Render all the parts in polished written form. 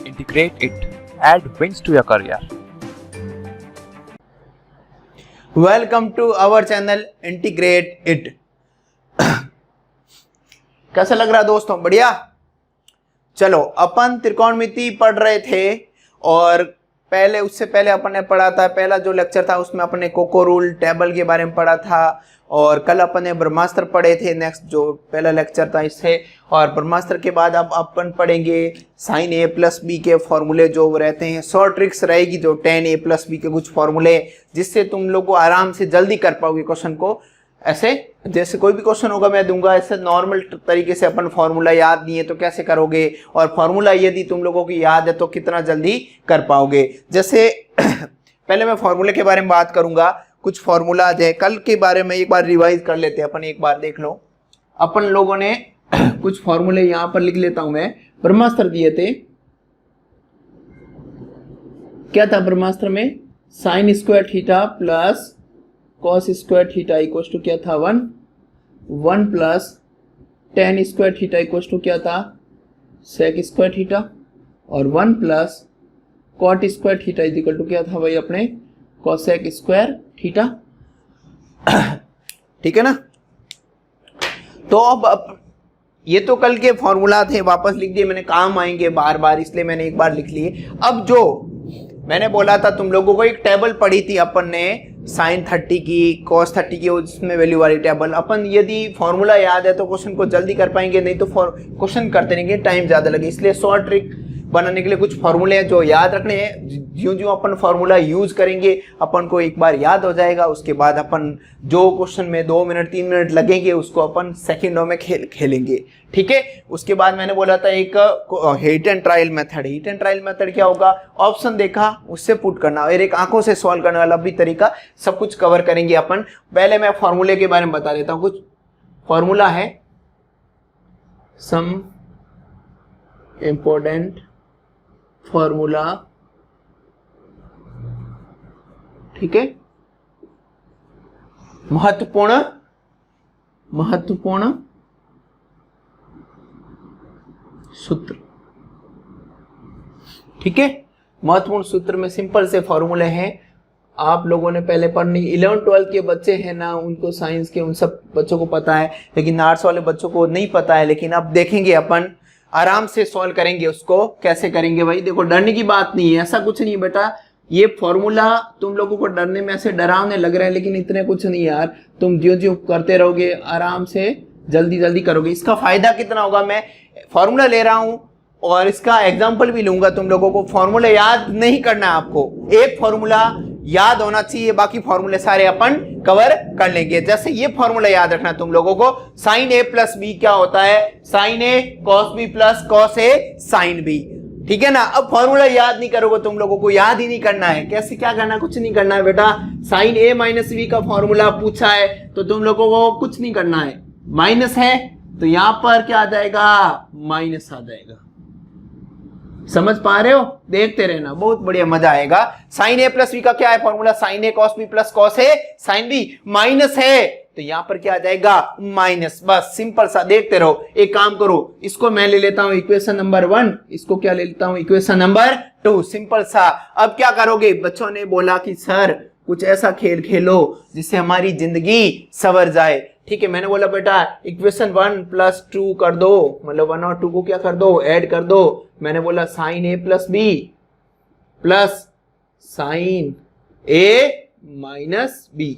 integrate it, add wins to your career. Welcome to our channel integrate it. कैसा लग रहा है दोस्तों? बढ़िया। चलो, अपन त्रिकोणमिति पढ़ रहे थे और उससे पहले अपन ने पढ़ा था, पहला जो लेक्चर था उसमें अपन ने कोको रूल टेबल के बारे में पढ़ा था और कल अपन ने ब्रह्मास्त्र पढ़े थे, नेक्स्ट जो पहला लेक्चर था इससे। और ब्रह्मास्त्र के बाद अब अपन पढ़ेंगे साइन ए प्लस बी के फॉर्मूले जो रहते हैं, शॉर्ट ट्रिक्स रहेगी जो tan a प्लस बी के कुछ फॉर्मूले, जिससे तुम लोग को आराम से जल्दी कर पाओगे क्वेश्चन को। ऐसे जैसे कोई भी क्वेश्चन होगा मैं दूंगा, ऐसे नॉर्मल तरीके से अपन फॉर्मूला याद नहीं है तो कैसे करोगे, और फॉर्मूला यदि तुम लोगों की याद है तो कितना जल्दी कर पाओगे। जैसे पहले मैं फॉर्मूले के बारे में बात करूंगा, कुछ फॉर्मूला है कल के बारे में एक बार रिवाइज कर लेते हैं अपन। एक बार देख लो, अपन लोगों ने कुछ फॉर्मूले यहां पर लिख लेता हूं मैं। ब्रह्मास्त्र दिए थे, क्या था ब्रह्मास्त्र में? Sine square theta plus cos square theta equals to क्या था? 1 plus tan square theta equals to क्या था? सेक स्क्वायर थीटा, और 1 plus cot square theta is equal to क्या था भाई अपने? Cosec square theta. ठीक है ना? तो अब ये तो कल के फॉर्मूला थे, वापस लिख दिए मैंने, काम आएंगे बार बार इसलिए मैंने एक बार लिख लिए। अब जो मैंने बोला था तुम लोगों को, एक टेबल पढ़ी थी अपन ने साइन 30 की, कॉस 30 की, उसमें वैल्यू वाली टेबल। अपन यदि फॉर्मूला याद है तो क्वेश्चन को जल्दी कर पाएंगे, नहीं तो क्वेश्चन करते रहेंगे टाइम ज्यादा लगे। इसलिए शॉर्ट ट्रिक बनाने के लिए कुछ फॉर्मूले हैं जो याद रखने हैं। ज्यों अपन फॉर्मूला यूज करेंगे अपन को एक बार याद हो जाएगा, उसके बाद अपन जो क्वेश्चन में 2 मिनट 3 मिनट लगेंगे उसको अपन सेकंडों में खेलेंगे। ठीक है? उसके बाद मैंने बोला था एक hit and trial method. Hit and trial method क्या होगा? ऑप्शन देखा उससे पुट करना, और एक आंखों से सॉल्व करने वाला भी तरीका, सब कुछ कवर करेंगे अपन। पहले मैं फॉर्मूले के बारे में बता देता हूं। कुछ फॉर्मूला है, सम इंपॉर्टेंट फॉर्मूला, ठीक है, महत्वपूर्ण सूत्र। ठीक है? महत्वपूर्ण सूत्र में सिंपल से फॉर्मूले हैं, आप लोगों ने पहले पढ़नी। 11-12 के बच्चे हैं ना, उनको साइंस के उन सब बच्चों को पता है, लेकिन आर्ट्स वाले बच्चों को नहीं पता है। लेकिन अब देखेंगे अपन, आराम से सॉल्व करेंगे उसको। कैसे करेंगे भाई? देखो, डरने की बात नहीं है, ऐसा कुछ नहीं बेटा। ये फॉर्मूला तुम लोगों को डरने में ऐसे डरावने लग रहे हैं, लेकिन इतने कुछ नहीं यार। तुम जो करते रहोगे आराम से जल्दी जल्दी करोगे। इसका फायदा कितना होगा? मैं फॉर्मूला ले रहा हूं और इसका एग्जाम्पल भी लूंगा। तुम लोगों को फॉर्मूला याद नहीं करना है, आपको एक फॉर्मूला याद होना चाहिए, बाकी फॉर्मूले सारे अपन कवर कर लेंगे। जैसे ये फॉर्मूला याद रखना तुम लोगों को, साइन ए प्लस बी क्या होता है? Sign A cos B plus cos A sine B. ठीक है ना? अब फॉर्मूला याद नहीं करोगे, तुम लोगों को याद ही नहीं करना है। कैसे क्या करना? कुछ नहीं करना है बेटा। साइन ए माइनस बी का फॉर्मूला पूछा है तो तुम लोगों को कुछ नहीं करना है। माइनस है तो यहां पर क्या आ जाएगा? माइनस आ जाएगा। समझ पा रहे हो? देखते रहना, बहुत बढ़िया मजा आएगा। साइन ए प्लस बी का क्या है formula? Sign A cos B plus cos A sine B. Minus है तो यहां पर क्या आ जाएगा? माइनस। बस सिंपल सा, देखते रहो। एक काम करो, इसको मैं ले लेता हूं इक्वेशन नंबर 1, इसको क्या ले लेता हूं? Equation number 2। सिंपल सा। अब क्या करोगे? बच्चों ने बोला कि सर कुछ ऐसा खेल खेलो जिससे हमारी जिंदगी संवर जाए। ठीक है? मैंने बोला बेटा इक्वेशन 1 प्लस 2 कर दो, मतलब 1 और 2 को क्या कर दो? ऐड कर दो। मैंने बोला साइन ए प्लस बी प्लस साइन ए माइनस बी।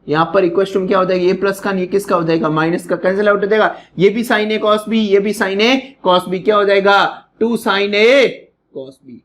यहां पर इक्वेशन में क्या हो जाएगा? ये प्लस का, ये किसका हो जाएगा? माइनस का। कैंसिल आउट हो जाएगा। ये भी साइन ए कॉस बी, ये भी साइन ए कॉस बी, क्या हो जाएगा? 2 साइन ए कॉस बी।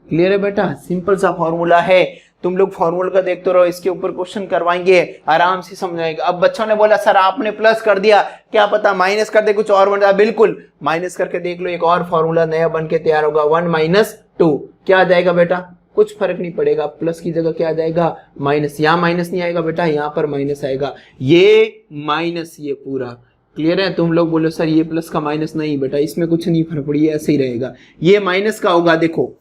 क्लियर है बेटा? सिंपल सा फॉर्मूला है। तुम लोग फॉर्मूला का देखते रहो, इसके ऊपर क्वेश्चन करवाएंगे, आराम से समझाएंगे। अब बच्चों ने बोला सर आपने प्लस कर दिया, क्या पता माइनस कर दे, कुछ और बन जाए। बिल्कुल माइनस करके देख लो, एक और फॉर्मूला नया बन के तैयार होगा। 1 माइनस 2 क्या आ जाएगा बेटा? कुछ फर्क नहीं पड़ेगा, प्लस की जगह क्या आ जाएगा? माइनस। यहां माइनस नहीं आएगा बेटा, यहां पर माइनस आएगा। ये माइनस, ये पूरा क्लियर है? तुम लोग बोलो सर ये प्लस का माइनस, नहीं बेटा इसमें कुछ नहीं फर्क पड़ी, ऐसे ही रहेगा। ये माइनस का होगा, देखो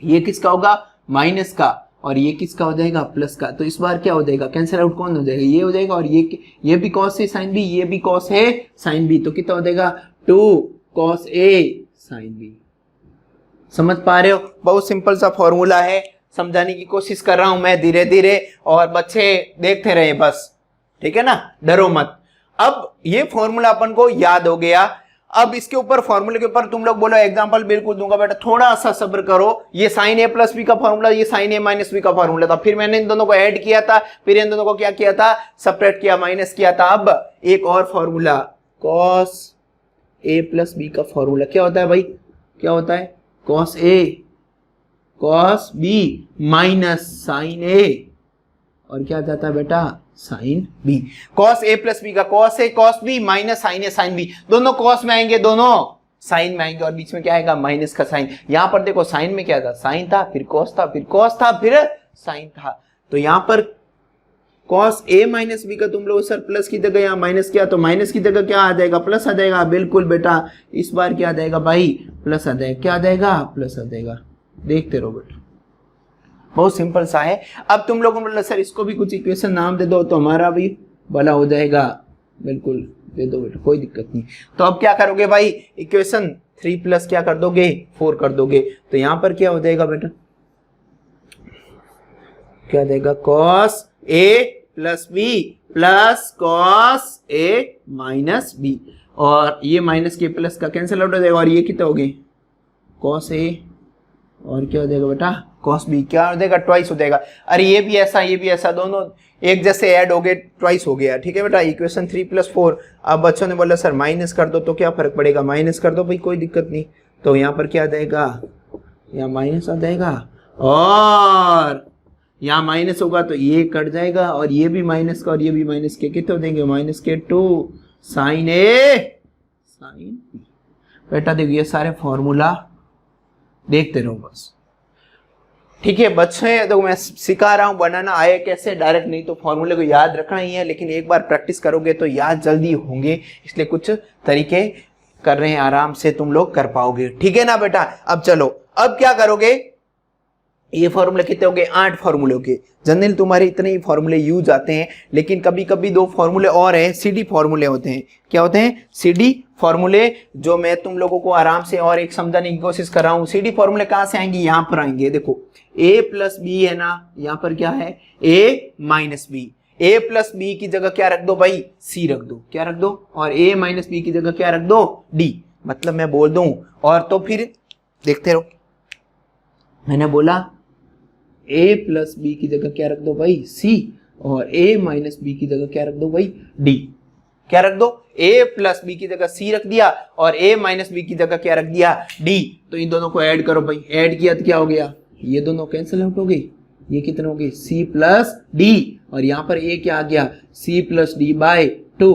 ये किसका होगा? माइनस का, और ये किसका हो जाएगा? प्लस का। तो इस बार क्या हो जाएगा? कैंसिल आउट कौन हो जाएगा? ये हो जाएगा, और ये भी कॉस है साइन बी, ये भी कॉस है साइन बी, तो कितना हो जाएगा? 2 cos A sin B। समझ पा रहे हो? बहुत सिंपल सा फॉर्मूला है, समझाने की कोशिश कर रहा हूं मैं धीरे धीरे, और बच्चे देखते रहे बस, ठीक है ना, डरो मत। अब ये फॉर्मूला अपन को याद हो गया। अब इसके ऊपर फॉर्मूले के ऊपर तुम लोग बोलो एग्जांपल बिल्कुल दूंगा बेटा, थोड़ा सा सब्र करो। ये साइन ए प्लस बी का फॉर्मूला, ये साइन ए माइनस बी का फॉर्मूला था, फिर मैंने इन दोनों को ऐड किया था, फिर इन दोनों को क्या किया था, सेपरेट किया, माइनस किया था। अब एक और formula cos A plus B का फॉर्मूला क्या होता है भाई, क्या होता है, cos A cos B minus sign ए, और क्या जाता है बेटा, sine B. Cos A plus B का cos A cos B minus sign A sine B, दोनों कॉस में आएंगे, दोनों साइन में आएंगे, और बीच में क्या आएगा, माइनस का साइन। यहां पर देखो साइन में क्या था, साइन था, फिर कॉस था, फिर कॉस था, फिर साइन था। तो यहां पर कॉस ए माइनस बी का तुम लोग सर प्लस की जगह यहाँ माइनस किया, तो माइनस की जगह क्या आ जाएगा, प्लस आ जाएगा। बिल्कुल बेटा, इस बार क्या आ जाएगा भाई, प्लस आ जाएगा। क्या आ जाएगा, प्लस आ जाएगा। देखते रहो बेटा, बहुत सिंपल सा है। अब तुम लोगों ने सर इसको भी कुछ इक्वेशन नाम दे दो तो हमारा भी भला हो जाएगा। बिल्कुल दे दो बेटा, कोई दिक्कत नहीं। तो अब क्या करोगे भाई, इक्वेशन 3 प्लस क्या कर दोगे, 4 कर दोगे। तो यहां पर क्या हो जाएगा बेटा, क्या देगा, cos A plus B plus cos A minus B, और ये माइनस के प्लस का कैंसिल आउट हो जाएगा, और ये कितना हो गए, कॉस ए और क्या हो जाएगा बेटा, कॉस बी। क्या हो जाएगा, ट्वाइस हो जाएगा। अरे ये भी ऐसा, ये भी ऐसा, दोनों एक जैसे ऐड हो गए, ट्वाइस हो गया। ठीक है बेटा, इक्वेशन 3 प्लस 4। अब बच्चों ने बोला सर माइनस कर दो, तो क्या फर्क पड़ेगा, माइनस कर दो भाई, कोई दिक्कत नहीं। तो यहाँ पर क्या आ जाएगा, यहाँ माइनस आ जाएगा, और यहाँ माइनस होगा तो ये कट जाएगा, और ये भी माइनस का और ये भी माइनस के, कितने हो देंगे, माइनस के 2 साइन ए साइन बी। बेटा देखो ये सारे फॉर्मूला देखते रहो बस, ठीक है बच्चे। देखो मैं सिखा रहा हूं, बनाना आए कैसे, डायरेक्ट नहीं, तो फॉर्मूले को याद रखना ही है, लेकिन एक बार प्रैक्टिस करोगे तो याद जल्दी होंगे, इसलिए कुछ तरीके कर रहे हैं, आराम से तुम लोग कर पाओगे। ठीक है ना बेटा। अब चलो, अब क्या करोगे, ये फॉर्मूले कितने हो गए, 8 फॉर्मूले हो गए। जनरल तुम्हारे इतने ही फॉर्मूले यूज आते हैं, लेकिन कभी कभी 2 फॉर्मूले और हैं, सीडी फॉर्मूले होते हैं। क्या होते हैं, सीडी फॉर्मूले, जो मैं तुम लोगों को आराम से और एक समझाने की कोशिश कर रहा हूं। सीडी फॉर्मूले कहां से आएंगे, यहां पर आएंगे। देखो a प्लस बी है ना, यहां पर क्या है, a minus B. a plus B की जगह क्या रख दो भाई, c रख दो, क्या रख दो, और a माइनस बी की जगह क्या रख दो, d। मतलब मैं बोल दूं, और तो फिर देखते रहो, मैंने बोला a प्लस बी की जगह क्या रख दो भाई, c, और a माइनस बी की जगह क्या रख दो भाई, d। क्या रख दो, a प्लस बी की जगह c रख दिया, और a माइनस बी की जगह क्या रख दिया, d। तो इन दोनों को ऐड करो भाई, ऐड किया तो क्या हो गया, ये दोनों कैंसिल आउट हो गए, ये कितने हो गए, c प्लस d, और यहाँ पर a क्या आ गया, c प्लस d बाय 2,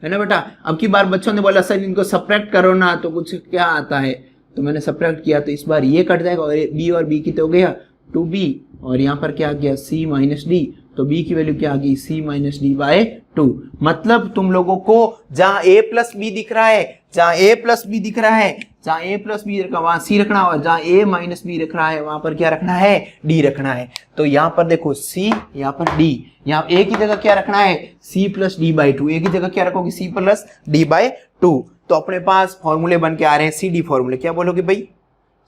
है ना बेटा। अब की बार बच्चों ने बोला सर इनको सब्ट्रैक्ट करो ना, तो कुछ क्या आता है, तो मैंने सब्ट्रैक्ट किया, तो इस बार ये कट जाएगा, और b कितने हो गया, 2b, और यहाँ पर क्या आ गया, c माइनस डी, तो b की वैल्यू क्या आ गई, c माइनस डी बाय 2। मतलब तुम लोगों को जहां a प्लस बी दिख रहा है, जहां a प्लस बी दिख रहा है, जहां a प्लस बी रखा वहां c रखना, और जहां a माइनस बी रख रहा है वहां पर क्या रखना है, d रखना है। तो यहाँ पर देखो c, यहाँ पर d, यहाँ a की जगह क्या रखना है, c plus D by 2, a की जगह क्या रखोगे, c प्लस डी बाई 2। तो अपने पास फॉर्मूले बन के आ रहे हैं, सी डी फॉर्मूले। क्या बोलोगे भाई,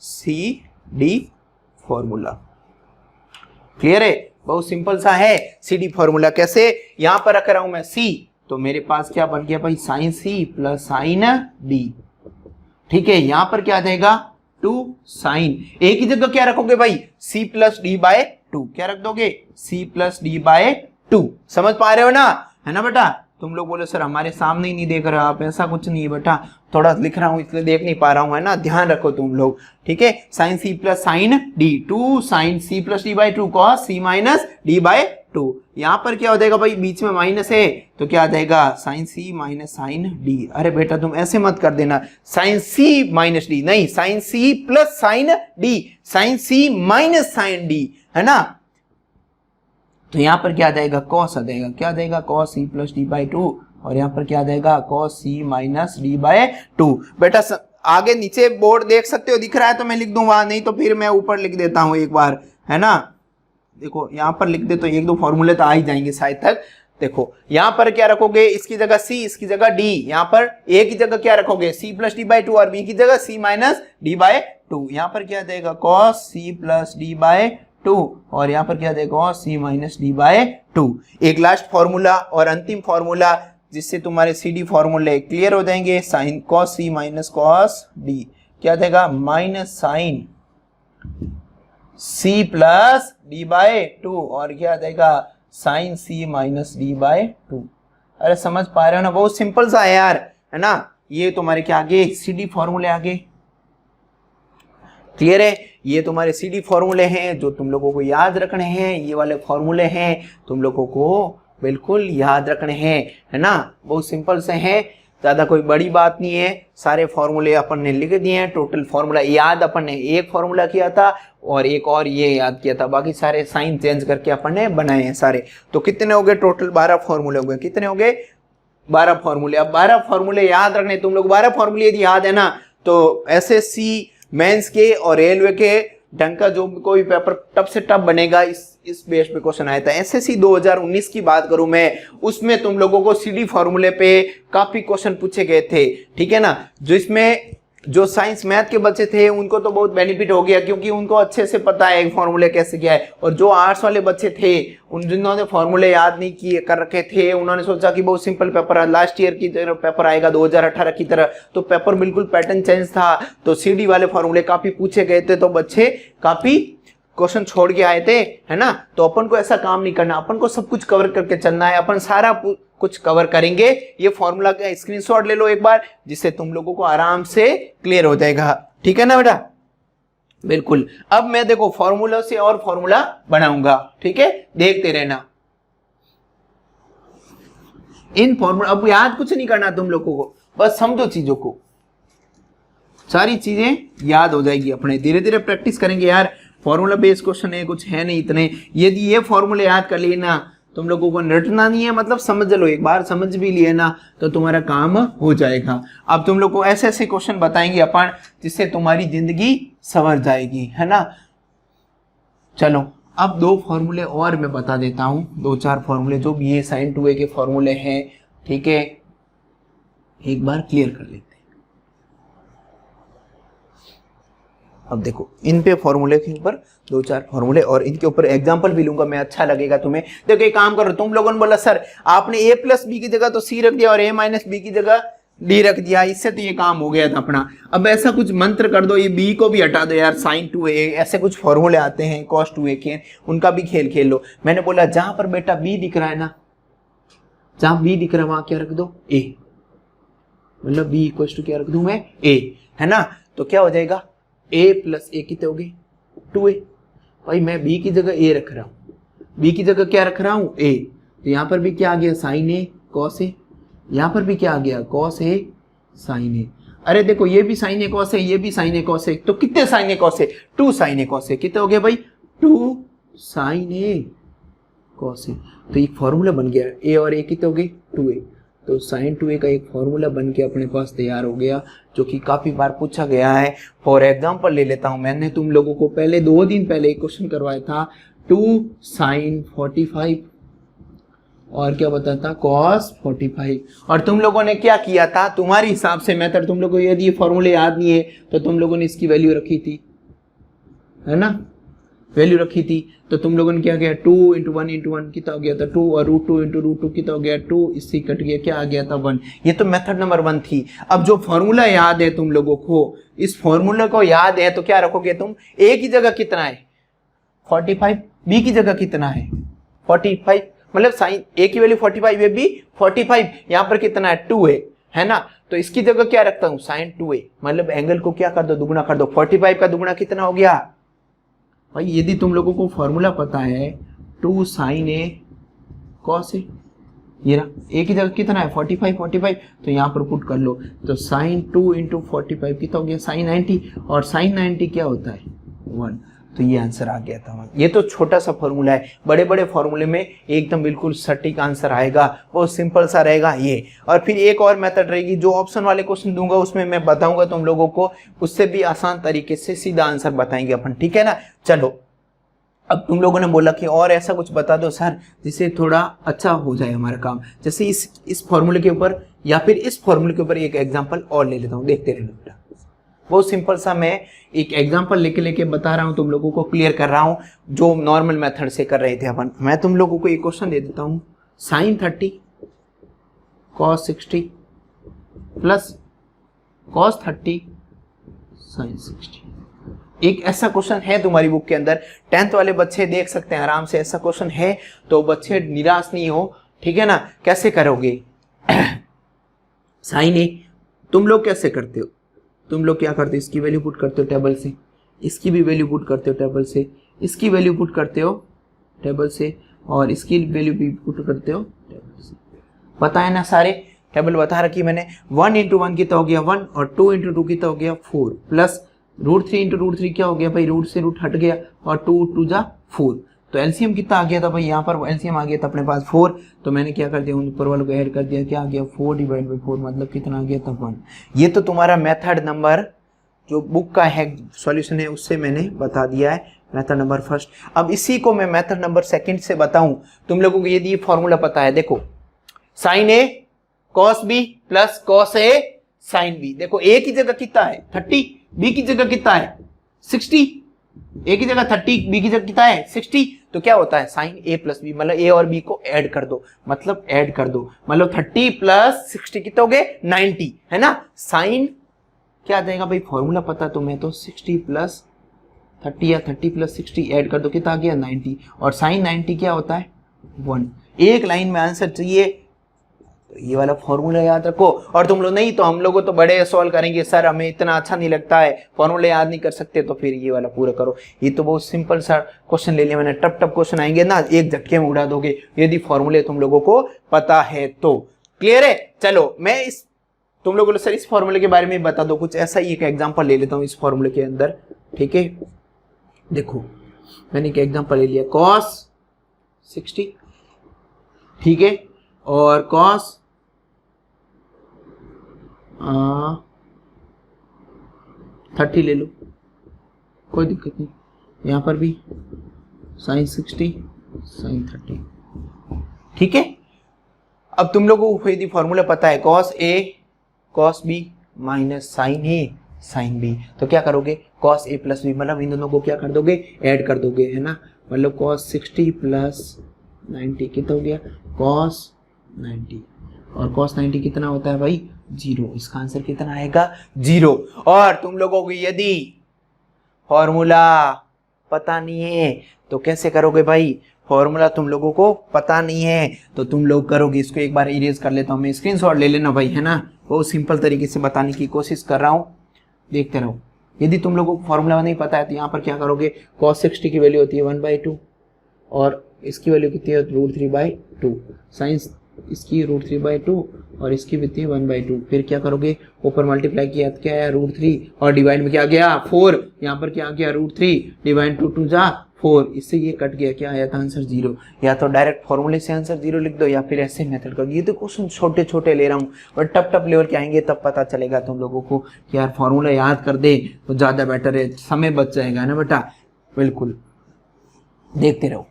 सी डी फॉर्मूला। क्लियर है, बहुत सिंपल सा है सी डी फॉर्मूला। कैसे, यहां पर रख रहा हूं मैं c, तो मेरे पास क्या बन गया भाई, sine c plus sine d। ठीक है, यहां पर क्या आ जाएगा, 2 साइन, a की जगह क्या रखोगे भाई, c प्लस डी बाय 2। क्या रख दोगे, c प्लस डी बाय 2। समझ पा रहे हो ना, है ना बेटा। तुम लोग बोले सर हमारे सामने ही नहीं देख रहे आप, ऐसा कुछ नहीं है बेटा, थोड़ा लिख रहा हूं इसलिए देख नहीं पा रहा हूं, है ना, ध्यान रखो तुम लोग। ठीक है, sine c plus sine d, 2 sine c plus D by 2 cos c minus D by 2। यहां पर क्या हो जाएगा भाई, बीच में माइनस है, तो क्या आ जाएगा, sine c minus sine d। अरे बेटा तुम ऐसे मत कर देना, साइन c माइनस d नहीं, sine c plus sine d, sine c minus sine d, है ना। तो यहाँ पर क्या आ जाएगा, कॉस आ जाएगा, क्या आ जाएगा, cos c plus D by 2, और यहाँ पर क्या आ जाएगा, cos c minus D by 2। बेटा आगे नीचे बोर्ड देख सकते हो, दिख रहा है तो मैं लिख दूं वहां, नहीं तो फिर मैं ऊपर लिख देता हूं एक बार, है ना। देखो यहाँ पर लिख दे तो 1-2 फॉर्मूले तो आ ही जाएंगे शायद तक। देखो यहाँ पर क्या रखोगे, इसकी जगह c, इसकी जगह d, यहाँ पर a की जगह क्या रखोगे, c प्लस डी बाई 2, और b की जगह c माइनस डी बाई 2, यहाँ पर क्या देगा cos c plus D by 2 और यहाँ पर क्या देगा cos c minus D by 2। एक लास्ट फॉर्मूला और अंतिम फॉर्मूला जिससे तुम्हारे सी डी फॉर्मूले क्लियर हो जाएंगे। Sine cos c minus cos d क्या देगा minus sine c plus D by 2 और क्या देगा sine c minus D by 2। अरे समझ पा रहे हो ना, बहुत सिंपल सा है यार, है ना। ये तुम्हारे क्या आगे सी डी फॉर्मूले आगे क्लियर है। ये तुम्हारे सी डी फॉर्मूले हैं जो तुम लोगों को याद रखने हैं। ये वाले फॉर्मूले हैं तुम लोगों को बिल्कुल याद रखने हैं, है ना। बहुत सिंपल से हैं, ज्यादा कोई बड़ी बात नहीं है। सारे फॉर्मूले अपन ने लिख दिए हैं। टोटल फॉर्मूला याद अपन ने एक फॉर्मूला किया था और एक और ये याद किया था, बाकी सारे साइन चेंज करके अपन ने बनाए हैं सारे। तो कितने हो गए टोटल 12 फॉर्मूले हो गए। कितने हो गए 12 फॉर्मूले। अब 12 फॉर्मूले याद रखने, तुम लोग 12 फॉर्मूले यदि याद है ना तो एसएससी मेंस के और रेलवे के ढंग का जो कोई पेपर टफ से टफ बनेगा इस बेस पे क्वेश्चन आया था। एसएससी 2019 की बात करूं मैं, उसमें तुम लोगों को सीडी फॉर्मूले पे काफी क्वेश्चन पूछे गए थे, ठीक है ना। जो इसमें जो साइंस मैथ के बच्चे थे उनको तो बहुत बेनिफिट हो गया क्योंकि उनको अच्छे से पता है फॉर्मूले कैसे क्या है। और जो आर्ट्स वाले बच्चे थे उन जिन्होंने फॉर्मूले याद नहीं किए कर रखे थे, उन्होंने सोचा कि बहुत सिंपल पेपर है, लास्ट ईयर की तरह पेपर आएगा 2018 की तरह, तो पेपर बिल्कुल पैटर्न चेंज था। तो सीडी वाले फॉर्मूले काफी पूछे गए थे, तो बच्चे काफी क्वेश्चन छोड़ के आए थे, है ना। तो अपन को ऐसा काम नहीं करना, अपन को सब कुछ कवर करके चलना है। अपन सारा कुछ कवर करेंगे। ये फॉर्मूला का स्क्रीनशॉट ले लो एक बार, जिससे तुम लोगों को आराम से क्लियर हो जाएगा, ठीक है ना बेटा। बिल्कुल। अब मैं देखो फॉर्मूला से और फॉर्मूला बनाऊंगा, ठीक है, देखते रहना। इन फॉर्मूला अब याद कुछ नहीं करना तुम लोगों को, बस समझो चीजों को, सारी चीजें याद हो जाएगी। अपने धीरे धीरे प्रैक्टिस करेंगे यार। फॉर्मूला बेस्ड क्वेश्चन है, कुछ है नहीं इतने। यदि ये फॉर्मूले याद कर लिए ना, तुम लोगों को रटना नहीं है, मतलब समझ लो, एक बार समझ भी लिए ना तो तुम्हारा काम हो जाएगा। अब तुम लोग को ऐसे ऐसे क्वेश्चन बताएंगे अपन जिससे तुम्हारी जिंदगी संवर जाएगी, है ना। चलो अब 2 फॉर्मूले और मैं बता देता हूं, 2-4 फॉर्मूले जो भी ये sin 2a के फॉर्मूले हैं, ठीक है, एक बार क्लियर कर लेते हैं। अब देखो इन पे फॉर्मूले के ऊपर 2-4 फॉर्मूले और इनके ऊपर एग्जांपल भी लूंगा मैं, अच्छा लगेगा तुम्हें। देखो एक काम करो, तुम लोगों ने बोला सर आपने a प्लस बी की जगह तो c रख दिया और a माइनस बी की जगह d रख दिया, इससे तो ये काम हो गया था अपना। अब ऐसा कुछ मंत्र कर दो, ये b को भी हटा दो यार, sin 2a, ऐसे कुछ फॉर्मूले आते हैं cos 2a के, उनका भी खेल खेल लो। मैंने बोला जहां पर बेटा b दिख रहा है ना, जहां b दिख रहा है वहां क्या रख दो a, मतलब b इक्वल टू क्या रख दूं मैं a, है ना। तो क्या हो जाएगा a प्लस a कितने हो गए 2a। भाई मैं b की जगह a रख रहा हूँ, b की जगह क्या रख रहा हूँ a, तो यहाँ पर भी क्या आ गया sin a cos a, यहाँ पर भी क्या आ गया cos a sin a। अरे देखो ये भी sin a cos a, ये भी sin a cos a, तो कितने sin a cos a 2 sin a cos a, कितने हो गए भाई 2 sin a cos a। तो एक फॉर्मूला बन गया, a और a कितने हो गए 2a, तो sin 2a का एक फॉर्मूला बन के अपने पास तैयार हो गया, जो कि काफी बार पूछा गया है। फॉर एग्जांपल ले लेता हूं, मैंने तुम लोगों को पहले 2 दिन पहले एक क्वेश्चन करवाया था 2 sin 45 और क्या बताया था cos 45, और तुम लोगों ने क्या किया था, तुम्हारे हिसाब से मेथड, तुम लोगों को यदि ये फॉर्मूले याद नहीं है तो तुम लोगों ने इसकी वैल्यू रखी थी, है ना, वैल्यू रखी थी। तो तुम लोगों ने क्या किया 2 × 1 × 1 कितना हो गया था 2 और √2 × √2 कितना हो गया 2, इससे कट गया, क्या आ गया था 1। ये तो मेथड नंबर 1 थी। अब जो फॉर्मूला याद है तुम लोगों को, इस फॉर्मूला को याद है तो क्या रखोगे तुम, a की जगह कितना है 45, b की जगह कितना है 45, मतलब साइन a की वैल्यू 45 है, b 45, यहाँ पर कितना है 2 है ना। तो इसकी जगह क्या रखता हूँ sin 2a, मतलब एंगल को क्या कर दो दुगुना कर दो, 45 का दुगुना कितना हो गया भाई। यदि तुम लोगों को फॉर्मूला पता है 2 sin a cos a, ये ना a की जगह कितना है 45, तो यहाँ पर पुट कर लो, तो sin 2 × 45 कितना हो गया sin 90, और sin 90 क्या होता है 1, तो ये आंसर आ गया था। ये तो छोटा सा फॉर्मूला है, बड़े बड़े फॉर्मूले में एकदम बिल्कुल सटीक आंसर आएगा, वो सिंपल सा रहेगा ये। और फिर एक और मेथड रहेगी, जो ऑप्शन वाले क्वेश्चन दूंगा उसमें मैं बताऊंगा तुम लोगों को, उससे भी आसान तरीके से सीधा आंसर बताएंगे अपन, ठीक है ना। चलो अब तुम लोगों ने बोला कि और ऐसा कुछ बता दो सर जिससे थोड़ा अच्छा हो जाए हमारा काम, जैसे इस फॉर्मूले के ऊपर या फिर इस फॉर्मूले के ऊपर एक एग्जांपल और ले लेता हूँ, देखते रहना बेटा, बहुत सिंपल सा मैं एक एग्जांपल लेके बता रहा हूँ, तुम लोगों को क्लियर कर रहा हूँ जो नॉर्मल मेथड से कर रहे थे अपन। मैं तुम लोगों को एक क्वेश्चन दे देता हूँ, sin 30 cos 60 plus cos 30 sin 60। एक ऐसा क्वेश्चन है तुम्हारी बुक के अंदर, 10th वाले बच्चे देख सकते हैं आराम से, ऐसा क्वेश्चन है तो बच्चे निराश नहीं हो, ठीक है ना। कैसे करोगे साइन ए, तुम लोग कैसे करते हो, तुम लोग क्या करते हो, इसकी वैल्यू पुट करते हो टेबल से, इसकी भी वैल्यू पुट करते हो टेबल से, इसकी वैल्यू पुट करते हो टेबल से, और इसकी वैल्यू भी पुट करते हो टेबल से। पता है ना, सारे टेबल बता रखी मैंने। 1 इंटू 1 कितना हो गया 1, और 2 इंटू 2 कितना हो गया 4, प्लस √3 इंटू √3 क्या हो गया भाई, रूट से रूट हट गया, और 2 2 जा 4। तो एलसीएम कितना आ गया था भाई, यहाँ पर एलसीएम आ गया था अपने पास 4, तो मैंने क्या कर दिया, ऊपर वालों को ऐड कर दिया, क्या आ गया 4 डिवाइड बाई 4, मतलब कितना आ गया था 1। ये तो तुम्हारा मेथड नंबर जो बुक का है सॉल्यूशन है उससे मैंने बता दिया है, मेथड नंबर फर्स्ट। अब इसी को मैं मेथड नंबर सेकंड से बताऊं, तुम लोगों को यदि ये फॉर्मूला पता है, देखो sign A cos B plus cos A sine B. देखो ए की जगह कितना है 30, बी की जगह कितना है 60, ए की जगह 30, बी की जगह कितना है 60, तो क्या होता है साइन ए प्लस बी, मतलब ए और बी को ऐड कर दो, मतलब ऐड कर दो, मतलब 30 प्लस 60 कितना हो गए 90, है ना। साइन क्या आ जाएगा भाई, फॉर्मूला पता तुम्हें तो 60 प्लस 30 या 30 प्लस 60 ऐड कर दो, कितना आ गया 90, और साइन 90 क्या होता है 1। एक लाइन में आंसर चाहिए, तो ये वाला फॉर्मूला याद रखो। और तुम लोग नहीं तो हम लोग तो बड़े सॉल्व करेंगे, सर हमें इतना अच्छा नहीं लगता है, फॉर्मूला याद नहीं कर सकते, तो फिर ये वाला पूरा करो। ये तो बहुत सिंपल सा क्वेश्चन ले लिया मैंने, टप टप क्वेश्चन आएंगे ना, एक झटके में उड़ा दोगे यदि फॉर्मूले तुम लोगों को पता है तो। क्लियर है, चलो मैं इस तुम लोगों को सर इस फॉर्मूले के बारे में बता दो, कुछ ऐसा ही एक एग्जांपल ले लेता हूं इस फॉर्मूले के अंदर, ठीक है। देखो मैंने एक एग्जांपल ले लिया cos 60, ठीक है, और cos 30 ले लो, कोई दिक्कत नहीं, यहां पर भी sin 60 sin 30, ठीक है। अब तुम लोगों को यदि फॉर्मूला पता है cos A cos B minus sine A साइन B, तो क्या करोगे cos A प्लस B, मतलब इन दोनों को क्या कर दोगे ऐड कर दोगे, है ना। मतलब cos 60 प्लस 90 कितना हो गया cos 90, और cos 90 कितना होता है भाई 0, इसका आंसर कितना आएगा 0। और तुम लोगों को यदि फॉर्मूला पता नहीं है तो कैसे करोगे भाई, फॉर्मूला तुम लोगों को पता नहीं है तो तुम लोग करोगे, इसको एक बार इरेज कर लेता हूं मैं, स्क्रीनशॉट ले लेना भाई, है ना। बहुत सिंपल तरीके से बताने की कोशिश कर रहा हूं, देखते रहो। यदि तुम लोगों को फॉर्मूला नहीं पता है तो यहाँ पर क्या करोगे, cos 60 की वैल्यू होती है 1/2, और इसकी वैल्यू कितनी है √3/2, साइंस इसकी √3/2 और इसकी भी थी 1/2। फिर क्या करोगे, ऊपर मल्टीप्लाई किया तो क्या आया √3, और डिवाइड में क्या गया 4, यहाँ पर क्या आ गया √3 डिवाइड 2 2 जा 4, इससे ये कट गया, क्या आया था आंसर 0। या तो डायरेक्ट फॉर्मूले से आंसर 0 लिख दो, या फिर ऐसे मेथड करो। ये तो क्वेश्चन छोटे छोटे ले रहा हूँ, और टप टप लेवल के आएंगे तब पता चलेगा तुम लोगों को कि यार फॉर्मूला याद कर दे तो ज़्यादा बेटर है, समय बच जाएगा ना बेटा। बिल्कुल देखते रहो।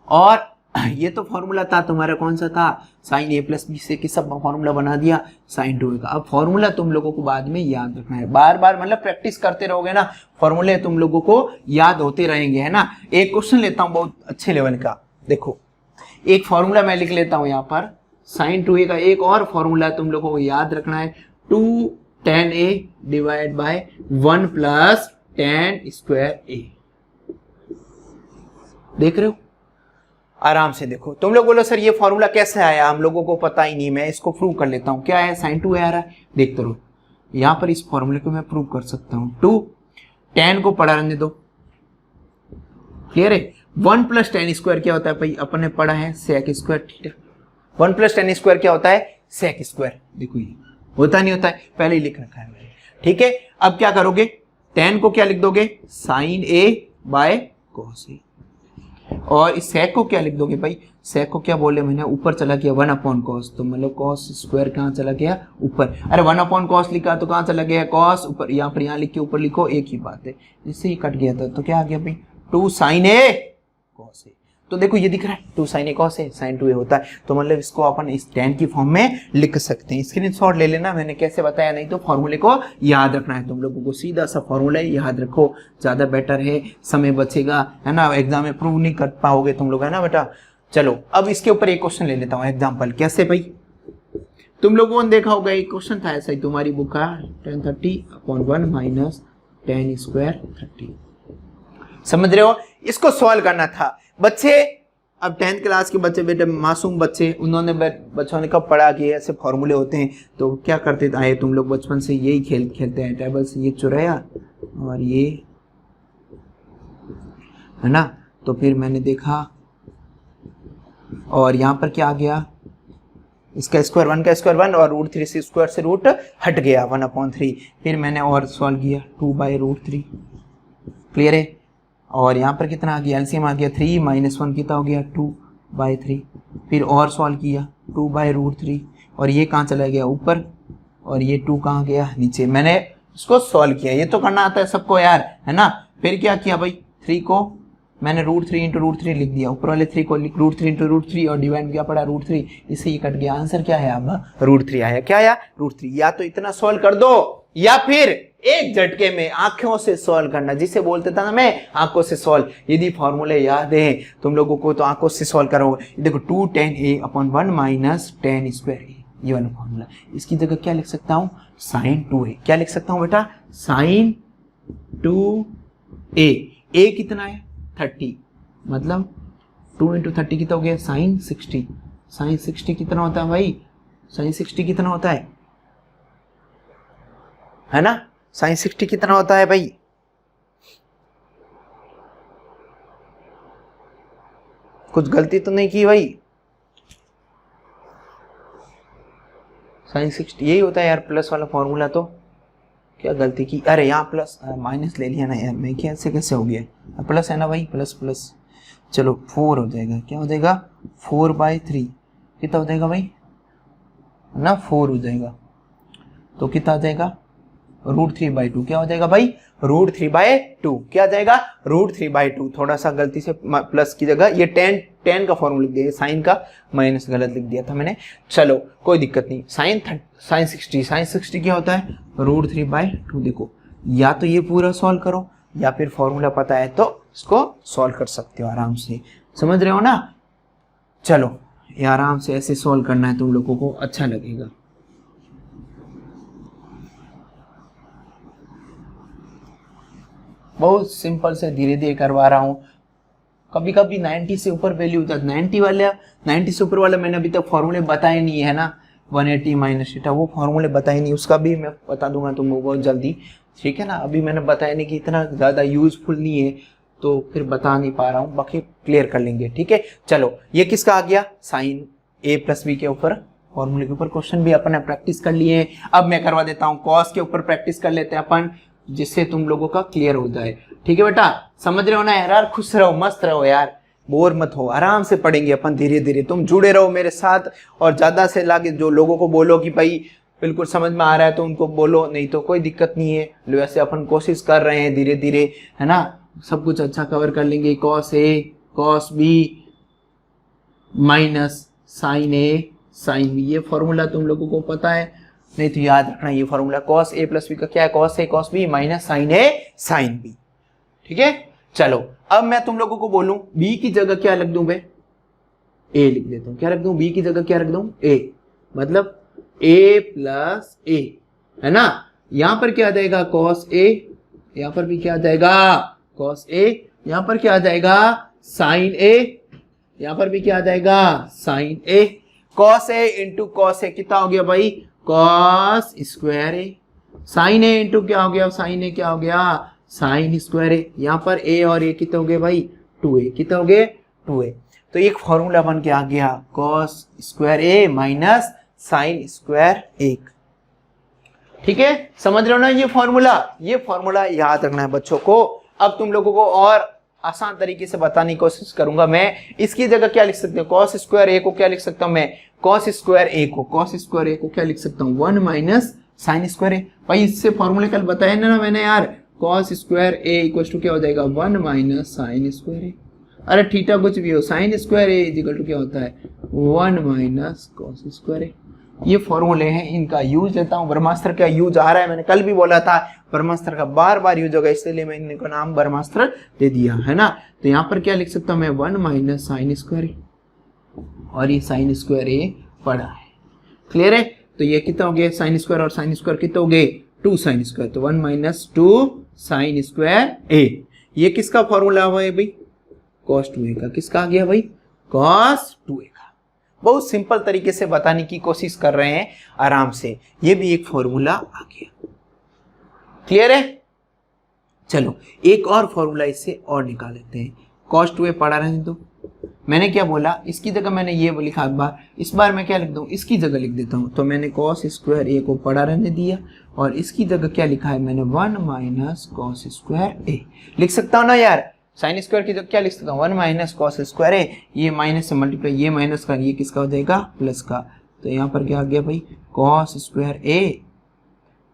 और ये तो फॉर्मूला था तुम्हारा, कौन सा था, साइन A प्लस बी से कि सब फॉर्मूला बना दिया साइन 2A का। अब फॉर्मूला तुम लोगों को बाद में याद रखना है, बार बार मतलब प्रैक्टिस करते रहोगे ना, फॉर्मूले तुम लोगों को याद होते रहेंगे, है ना। एक क्वेश्चन लेता हूं बहुत अच्छे लेवल का, देखो एक फॉर्मूला मैं लिख लेता हूं यहाँ पर, साइन 2A का एक और फॉर्मूला तुम लोगों को याद रखना है, 2 tan A divide by 1 plus tan square A। देख रहे हो, आराम से देखो। तुम लोग बोलो सर ये फॉर्मूला कैसे आया, हम लोगों को पता ही नहीं, मैं इसको प्रूव कर लेता हूँ। क्या है, साइन 2A आ रहा है, देखते रहो। यहाँ पर इस फॉर्मूले को मैं प्रूव कर सकता हूँ। 2 tan को पढ़ा रहने दो, क्लियर है। 1 प्लस tan स्क्वायर क्या होता है भाई, अपन ने पढ़ा है sec square theta. 1 plus tan square क्या होता है, sec स्क्वायर। देखो ये होता नहीं होता है, पहले ही लिख रखा है मैंने, ठीक है। अब क्या करोगे, tan को क्या लिख दोगे, sine A by cos A, और इस sec को क्या लिख दोगे भाई, sec को क्या बोले मैंने, ऊपर चला गया 1/cos, तो मतलब cos स्क्वायर कहाँ चला गया ऊपर, अरे 1/cos लिखा तो कहाँ चला गया cos ऊपर, यहाँ पर यहाँ लिख के ऊपर लिखो, एक ही बात है, इससे ही कट गया था। तो क्या आ गया भाई 2 sin A cos A। तो देखो ये दिख रहा है 2 sin a cos a sin 2a होता है, तो मतलब इसको अपन इस tan की फॉर्म में लिख सकते हैं। स्क्रीनशॉट ले लेना, मैंने कैसे बताया, नहीं तो फॉर्मूले को याद रखना है तुम लोगों को, सीधा सा फॉर्मूला याद रखो, ज्यादा बेटर है, समय बचेगा, है ना, एग्जाम में प्रूव नहीं कर पाओगे तुम लोग, है ना बेटा। चलो अब इसके ऊपर एक क्वेश्चन ले लेता हूँ एग्जाम्पल। कैसे भाई, तुम लोगों ने देखा होगा एक क्वेश्चन था ऐसा ही तुम्हारी बुक का, tan 30/1 माइनस tan स्क्वायर 30, समझ रहे हो, इसको सॉल्व करना था बच्चे। अब 10th क्लास के बच्चे, बेटे मासूम बच्चे, उन्होंने बच्चों ने कब पढ़ा कि ऐसे फॉर्मूले होते हैं, तो क्या करते आए तुम लोग बचपन से, यही खेलते हैं, टेबल से ये चुराया और ये, है ना, तो फिर मैंने देखा और यहाँ पर क्या आ गया, इसका स्क्वायर 1 का स्क्वायर 1 और √3 से स्क्वायर से रूट हट गया 1/3, फिर मैंने और सॉल्व किया 2/√3, क्लियर है। और यहाँ पर कितना आ गया, एलसीएम आ गया 3 - 1 कितना हो गया 2/3, फिर और सॉल्व किया 2/√3 और ये कहाँ चला गया ऊपर और ये 2 कहाँ गया नीचे, मैंने इसको सॉल्व किया, ये तो करना आता है सबको यार, है ना। फिर क्या किया भाई, 3 को मैंने √3 × √3 लिख दिया, ऊपर वाले 3 को √3 × √3 और डिवाइड किया पड़ा √3, इससे ये कट गया, आंसर क्या है अब √3 आया, क्या आया √3। या तो इतना सॉल्व कर दो या फिर एक झटके में आंखों से सॉल्व करना, जिसे बोलते था ना मैं आंखों से सॉल्व। यदि फॉर्मूले याद है तुम लोगों को तो आंखों से सॉल्व करोगे। देखो 2 tan a/1 minus tan square a, ये वाला फॉर्मूला, इसकी जगह क्या लिख सकता हूँ sin 2a, क्या लिख सकता हूँ बेटा sin 2a, a कितना है 30, मतलब 2 × 30 कितना हो गया sin 60, sin 60 कितना होता है भाई, sin 60 कितना होता है ना, sin 60 कितना होता है भाई, कुछ गलती तो नहीं की भाई, sin 60 यही होता है यार, प्लस वाला फॉर्मूला, तो क्या गलती की, अरे यहाँ प्लस माइनस ले लिया ना यार मैं, क्या कैसे हो गया, प्लस है ना भाई, प्लस प्लस, चलो 4 हो जाएगा, क्या हो जाएगा 4/3, कितना हो जाएगा भाई ना 4 हो जाएगा, तो कितना आ जाएगा √3/2, क्या हो जाएगा भाई √3/2, क्या आ जाएगा √3/2, थोड़ा सा गलती से प्लस की जगह ये tan का फॉर्मूला लिख दिया, साइन का माइनस गलत लिख दिया था मैंने, चलो कोई दिक्कत नहीं। sin 60 क्या होता है √3/2, देखो या तो ये पूरा सॉल्व करो या फिर फॉर्मूला पता है तो इसको सॉल्व कर सकते हो आराम से, समझ रहे हो ना। चलो ये आराम से ऐसे सॉल्व करना है तुम लोगों को, अच्छा लगेगा। बहुत सिंपल से धीरे धीरे करवा रहा हूँ, कभी कभी 90 से ऊपर वैल्यू होता है, 90 से ऊपर वाला मैंने अभी तक फॉर्मूले बताए नहीं है ना, 180 माइनस थीटा वो फॉर्मूले बताए नहीं, उसका भी मैं बता दूंगा तुमको बहुत जल्दी, ठीक है ना। अभी मैंने बताया नहीं कि इतना ज़्यादा यूजफुल नहीं है तो फिर बता नहीं पा रहा हूँ, बाकी क्लियर कर लेंगे, ठीक है। चलो ये किसका आ गया, साइन a+b के ऊपर, फॉर्मूले के ऊपर क्वेश्चन भी अपन ने प्रैक्टिस कर लिए हैं। अब मैं करवा देता हूँ कॉस के ऊपर प्रैक्टिस कर लेते हैं अपन, जिससे तुम लोगों का क्लियर हो जाए, ठीक है बेटा। समझ रहे हो ना यार, खुश रहो, मस्त रहो यार, बोर मत हो, आराम से पढ़ेंगे अपन धीरे धीरे, तुम जुड़े रहो मेरे साथ। और ज्यादा से लागे जो लोगों को बोलो कि भाई बिल्कुल समझ में आ रहा है तो उनको बोलो, नहीं तो कोई दिक्कत नहीं है, वैसे अपन कोशिश कर रहे हैं धीरे धीरे, है ना, सब कुछ अच्छा कवर कर लेंगे। cos a cos b minus sin a sin b, ये फॉर्मूला तुम लोगों को पता है, नहीं तो याद रखना ये फॉर्मूला cos a + b का क्या है, cos a cos b minus sin a sin b, ठीक है। चलो अब मैं तुम लोगों को बोलूं b की जगह क्या रख दूं, बे a लिख देता हूं, क्या रख दूं, b की जगह क्या रख दूं a, मतलब a + a, है ना। यहां पर क्या आ जाएगा cos a, यहां पर भी क्या आ जाएगा cos a, यहां पर क्या आ जाएगा sin a, यहां पर भी क्या आ जाएगा sin a, cos a into cos a कितना हो गया भाई cos square a, sin a into क्या हो गया sin a, क्या हो गया sin स्क्वायर a, यहाँ पर a और a कितना हो गए भाई 2a, कितना हो गए 2a। तो एक फॉर्मूला बन के आ गया cos square a minus sin square 1, ठीक है। समझ रहे हो ना ये फॉर्मूला याद रखना है बच्चों को। अब तुम लोगों को और आसान तरीके से बताने की कोशिश करूंगा मैं। इसकी जगह क्या लिख सकते हो, cos स्क्वायर a को क्या लिख सकता हूं मैं, cos स्क्वायर a को क्या लिख सकता हूं 1 माइनस sin स्क्वायर a। भाई इससे फॉर्मूले कल बताया ना मैंने यार, cos square a equal to क्या हो जाएगा 1 माइनस sin स्क्वायर a, अरे थीटा कुछ भी हो, sine square A equal to क्या होता है 1 माइनस कॉस स्क्वायर ए। ये फॉर्मूले हैं, इनका यूज लेता हूँ। ब्रह्मास्त्र का यूज आ रहा है, मैंने कल भी बोला था ब्रह्मास्त्र का बार बार यूज होगा, इसलिए मैंने इनको नाम ब्रह्मास्त्र दे दिया है ना। तो यहाँ पर क्या लिख सकता हूँ मैं 1 माइनस साइन स्क्वायर ए, और ये साइन स्क्वायर ए पड़ा है। क्लियर है? तो ये कितना हो गया साइन स्क्वायर और साइन स्क्वायर कितना हो गए 2 साइन स्क्वायर, तो 1 माइनस 2 साइन स्क्वायर ए। ये किसका फॉर्मूला हुआ है भाई cos 2a का। किसका आ गया भाई cos 2a का। बहुत सिंपल तरीके से बताने की कोशिश कर रहे हैं आराम से। ये भी एक फॉर्मूला आ गया। क्लियर है? चलो एक और फॉर्मूला इससे और निकाल लेते हैं। cos 2a पढ़ा रहने दो। मैंने क्या बोला, इसकी जगह मैंने ये लिखा इस बार मैं क्या लिख दूं, इसकी जगह लिख देता हूं। तो मैंने cos स्क्वायर ए को पढ़ा रहने दिया और इसकी जगह क्या लिखा है मैंने 1 माइनस cos स्क्वायर ए लिख सकता हूं ना यार। साइन स्क्वायर की जगह क्या लिख सकता हूँ 1 माइनस कॉस स्क्वायर है, ये माइनस से मल्टीप्लाई, ये माइनस का ये किसका हो जाएगा प्लस का। तो यहाँ पर क्या आ गया भाई कॉस स्क्वायर ए,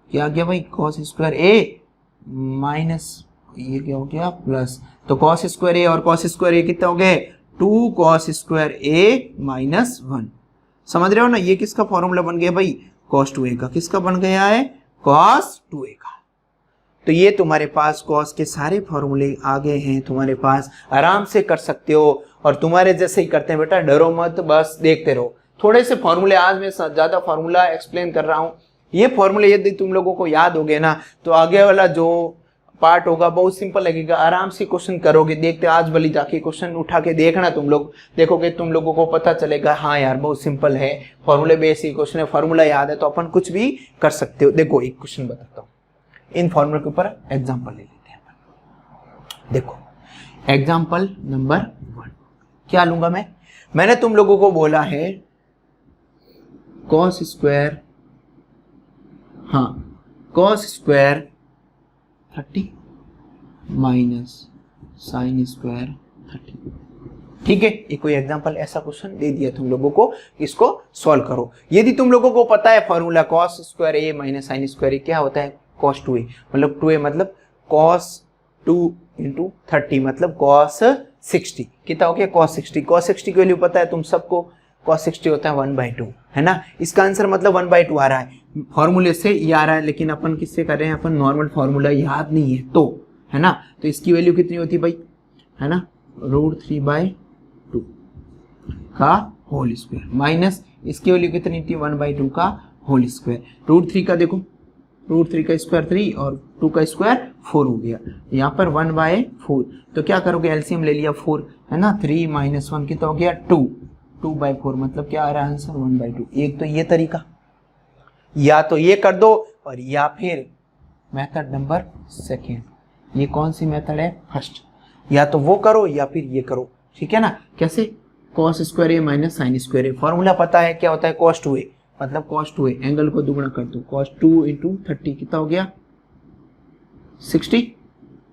क्या आ गया भाई कॉस स्क्वायर ए माइनस ये क्या हो गया प्लस। तो कॉस स्क्वायर ए और कॉस स्क्वायर ए कितना हो गए 2 कॉस स्क्वायर ए माइनस 1। समझ रहे हो ना, ये किसका फॉर्मूला बन गया भाई cos 2a का। किसका बन गया है cos 2a का। तो ये तुम्हारे पास cos के सारे फॉर्मूले आ गए हैं तुम्हारे पास, आराम से कर सकते हो। और तुम्हारे जैसे ही करते हैं बेटा, डरो मत, बस देखते रहो। थोड़े से फॉर्मूले, आज मैं ज्यादा फॉर्मूला एक्सप्लेन कर रहा हूँ। ये फॉर्मूले यदि तुम लोगों को याद हो गए ना, तो आगे वाला जो पार्ट होगा बहुत सिंपल लगेगा, आराम से क्वेश्चन करोगे। देखते आज वाली जाके क्वेश्चन उठा के देखना, तुम लोग देखोगे तुम लोगों को पता चलेगा हाँ यार बहुत सिंपल है, फॉर्मूले बेसिक क्वेश्चन है, फॉर्मूला याद है तो अपन कुछ भी कर सकते हो। देखो एक क्वेश्चन बताता हूँ, इन फॉर्मूले के ऊपर एग्जाम्पल ले लेते हैं। देखो एग्जाम्पल नंबर 1 क्या लूंगा मैंने तुम लोगों को बोला है cos स्क्वायर, हाँ cos square 30 minus sine square 30। ठीक है, एक कोई एग्जांपल ऐसा क्वेश्चन दे दिया तुम लोगों को, इसको सॉल्व करो। यदि तुम लोगों को पता है फॉर्मूला cos स्क्वायर ए माइनस साइन स्क्वायर ए क्या होता है cos 2a, मतलब 2a मतलब cos 2 इंटू 30 मतलब cos 60। कितना हो गया cos 60। cos 60 की वैल्यू पता है तुम सबको, cos 60 होता है 1/2 है ना। इसका आंसर मतलब 1/2 आ रहा है, फॉर्मूले से ये आ रहा है, लेकिन अपन किससे कर रहे हैं, अपन नॉर्मल फॉर्मूला याद नहीं है तो, है ना। तो इसकी वैल्यू कितनी होती है भाई, है ना √3/2 का होल स्क्वायर माइनस इसकी वैल्यू कितनी थी 1/2 का होल स्क्वायर। √3 का देखो, √3 का स्क्वायर 3 और 2 का स्क्वायर 4 हो गया, यहाँ पर 1/4। तो क्या करोगे एलसीएम ले लिया 4 है ना, 3 माइनस 1 कितना हो गया 2/4 मतलब क्या आ रहा है आंसर 1/2। एक तो ये तरीका, या तो ये कर दो और या फिर मेथड नंबर 2, ये कौन सी मेथड है फर्स्ट, या तो वो करो या फिर ये करो। ठीक है ना, कैसे cos स्क्वायर ए माइनस साइन स्क्वायर ए, फॉर्मूला पता है क्या होता है cos 2a मतलब cos 2a, एंगल को दुगना कर दो cos 2 इंटू 30 कितना हो गया 60,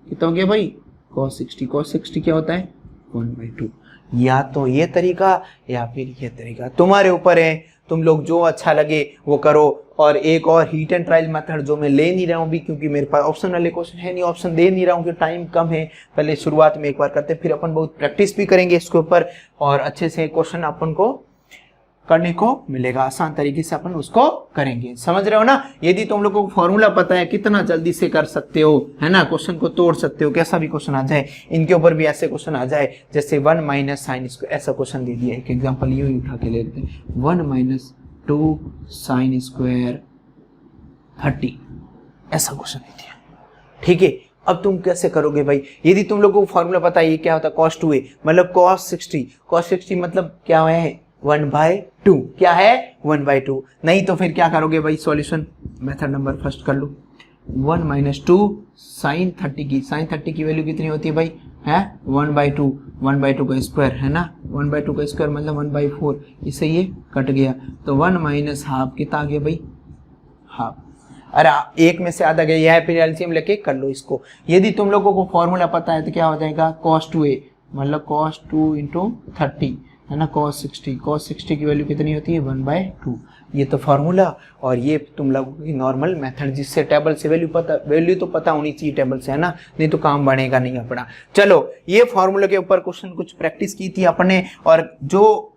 कितना हो गया भाई cos 60। cos 60 क्या होता है 1/2। या तो ये तरीका या फिर ये तरीका, तुम्हारे ऊपर है, तुम लोग जो अच्छा लगे वो करो। और एक और हीट एंड ट्रायल मेथड जो मैं ले नहीं रहा हूँ भी, क्योंकि मेरे पास ऑप्शन वाले क्वेश्चन है नहीं, ऑप्शन दे नहीं रहा हूँ क्योंकि टाइम कम है। पहले शुरुआत में एक बार करते, फिर अपन बहुत प्रैक्टिस भी करेंगे इसके ऊपर और अच्छे से क्वेश्चन अपन को करने को मिलेगा, आसान तरीके से अपन उसको करेंगे। समझ रहे हो ना। यदि तुम लोगों को फॉर्मूला पता है कितना जल्दी से कर सकते हो, है ना, क्वेश्चन को तोड़ सकते हो, कैसा भी क्वेश्चन आ जाए। इनके ऊपर भी ऐसे क्वेश्चन आ जाए जैसे 1 माइनस साइन स्क्वायर, ऐसा क्वेश्चन दे दिया। एक एग्जांपल यूं ही उठा के ले लेते हैं 1 माइनस 2 साइन स्क्वायर 30, ऐसा क्वेश्चन दे दिया। ठीक है, अब तुम कैसे करोगे भाई, यदि तुम लोगों को फॉर्मूला पता है ये क्या होता है cos 2a मतलब cos 60, cos 60 मतलब क्या है 1/2, क्या है 1/2। नहीं तो फिर क्या करोगे भाई, सॉल्यूशन मेथड नंबर फर्स्ट कर लो। 1 माइनस 2 साइन 30 की, साइन 30 की वैल्यू कितनी होती है भाई, है 1/2, 1/2 का स्क्वायर है ना, 1/2 का स्क्वायर मतलब 1/4, इससे ये कट गया तो 1 माइनस हाफ कितना आ गया भाई हाफ। अरे एक में से आधा गया, यह फिर एलसीएम लेके कर लो इसको। यदि तुम लोगों को फॉर्मूला पता है तो क्या हो जाएगा cos 2a मतलब cos 2 इंटू 30 है ना, cos 60 की वैल्यू कितनी होती है 1/2। ये तो फार्मूला, और ये तुम लोगों की नॉर्मल मेथड जिससे टेबल से वैल्यू तो पता होनी चाहिए टेबल से, है ना, नहीं तो काम बनेगा नहीं अपना। चलो ये फार्मूले के ऊपर क्वेश्चन कुछ प्रैक्टिस की थी अपने, और जो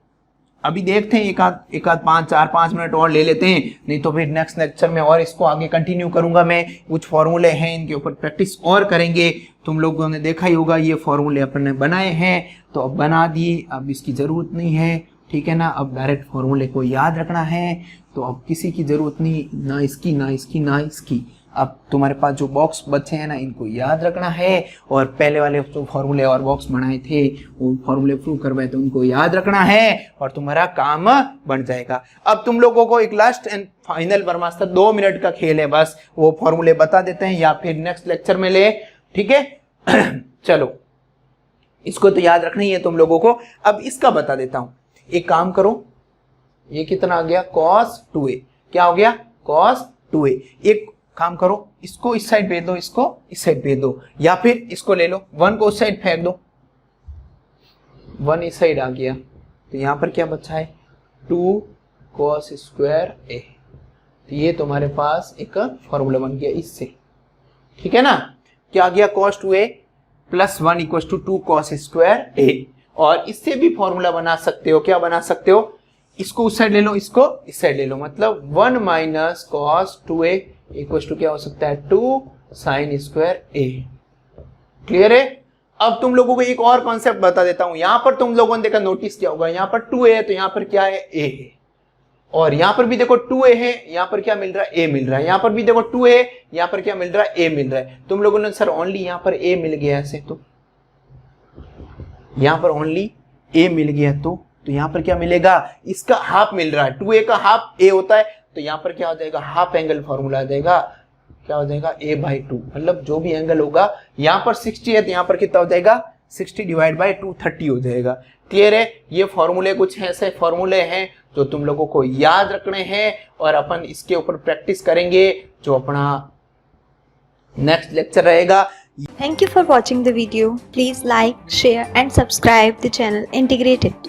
अभी देखते हैं एक आध 5 मिनट और ले लेते हैं, नहीं तो फिर नेक्स्ट लेक्चर में और इसको आगे कंटिन्यू करूंगा मैं। कुछ फॉर्मूले हैं इनके ऊपर प्रैक्टिस और करेंगे। तुम लोगों ने देखा ही होगा ये फॉर्मूले अपन ने बनाए हैं, तो अब बना दिए, अब इसकी ज़रूरत नहीं है, ठीक है ना। अब डायरेक्ट फॉर्मूले को याद रखना है, तो अब किसी की ज़रूरत नहीं, ना इसकी ना इसकी ना इसकी। अब तुम्हारे पास जो बॉक्स बचे हैं ना, इनको याद रखना है, और पहले वाले जो फॉर्मूले और बॉक्स बनाए थे वो फॉर्मूले प्रूव करवाए थे उनको याद रखना है, और तुम्हारा काम बन जाएगा। अब तुम लोगों को एक last and final Brahmastra 2 minute का खेल है, बस वो फॉर्मूले बता देते हैं या फिर नेक्स्ट लेक्चर में ले, ठीक है। चलो इसको तो याद रखना ही है तुम लोगों को। अब इसका बता देता हूं, एक काम करो, ये कितना आ गया cos 2a, क्या हो गया cos 2a। एक काम करो, इसको इस साइड भेज दो, इसको इस साइड भेज दो, या फिर इसको ले लो, 1 को उस साइड फेंक दो, 1 इस साइड आ गया, तो यहां पर क्या बचा है 2 cos स्क्वायर a। तो ये तुम्हारे पास एक फॉर्मूला बन गया इससे, ठीक है ना। क्या आ गया cos 2a plus 1 equal to 2 cos square a। और इससे भी फॉर्मूला बना सकते हो, क्या बना सकते हो, इसको उस साइड ले लो, इसको इस साइड ले लो, मतलब 1 minus cos 2a equal to क्या हो सकता है 2 sin स्क्वायर a। क्लियर है। अब तुम लोगों को एक और कॉन्सेप्ट बता देता हूं, यहां पर तुम लोगों ने देखा नोटिस किया होगा, यहां पर 2a है तो यहां पर क्या है a है, और यहां पर भी देखो 2a है, यहां पर क्या मिल रहा है a मिल रहा है, यहां पर भी देखो 2a है, यहां पर क्या मिल रहा है a मिल रहा है। तुम लोगों ने सर ओनली यहां पर a मिल गया ऐसे, तो यहां पर ओनली a मिल गया तो यहां पर क्या मिलेगा, इसका हाफ मिल रहा है, 2a का हाफ a होता है, तो यहां पर क्या हो जाएगा हाफ एंगल फॉर्मूला आ जाएगा, क्या हो जाएगा a/2, मतलब जो भी एंगल होगा, यहां पर 60 है तो यहां पर कितना हो जाएगा 60 डिवाइड बाय 2 30 हो जाएगा। क्लियर है। ये फॉर्मूले कुछ ऐसे फॉर्मूले हैं जो तुम लोगों को याद रखने हैं, और अपन इसके ऊपर प्रैक्टिस करेंगे जो अपना नेक्स्ट लेक्चर रहेगा। Thank you for watching the video. Please like, share and subscribe the channel Integrated.